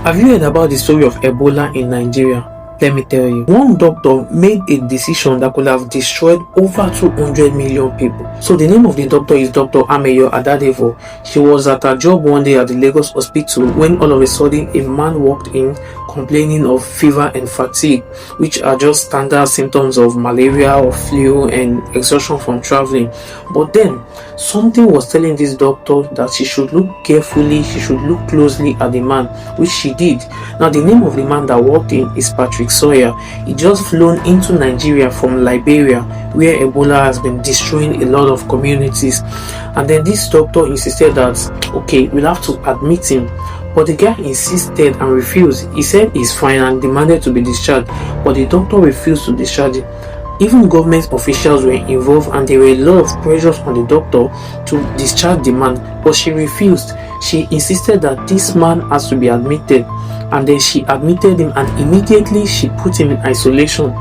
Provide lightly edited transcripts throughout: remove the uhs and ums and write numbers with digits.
Have you heard about the story of Ebola in Nigeria? Let me tell you. One doctor made a decision that could have destroyed over 200 million people. So the name of the doctor is Dr. Ameyo Adadevo. She was at her job one day at the Lagos hospital when all of a sudden a man walked in complaining of fever and fatigue, which are just standard symptoms of malaria or flu and exhaustion from traveling. But then something was telling this doctor that she should look carefully, she should look closely at the man, which she did. Now the name of the man that walked in is Patrick Sawyer. He just flown into Nigeria from Liberia, where Ebola has been destroying a lot of communities. And then this doctor insisted that okay, we'll have to admit him. But the guy insisted and refused. He said he's fine and demanded to be discharged, but the doctor refused to discharge him. Even government officials were involved and there were a lot of pressures on the doctor to discharge the man, but she refused. She insisted that this man has to be admitted, and then she admitted him and immediately she put him in isolation.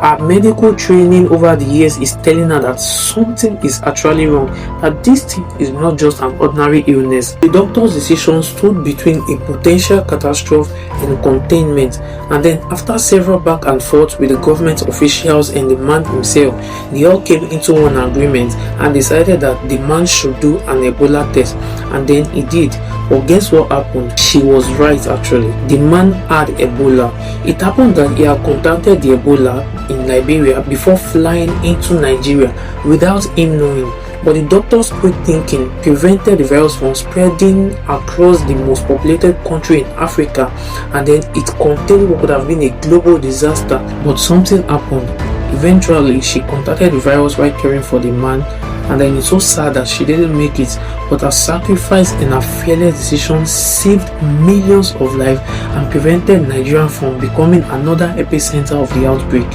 Her medical training over the years is telling her that something is actually wrong, that this thing is not just an ordinary illness. The doctor's decision stood between a potential catastrophe and containment, and then after several back and forth with the government officials and the man himself, they all came into one agreement and decided that the man should do an Ebola test, and then he did. But guess what happened? She was right actually. The man had Ebola. It happened that he had contacted the Ebola in Liberia before flying into Nigeria without him knowing. But the doctor's quick thinking prevented the virus from spreading across the most populated country in Africa, and then it contained what could have been a global disaster. But something happened. Eventually, she contacted the virus while caring for the man, and then it's so sad that she didn't make it, but her sacrifice and her fearless decision saved millions of lives and prevented Nigeria from becoming another epicenter of the outbreak.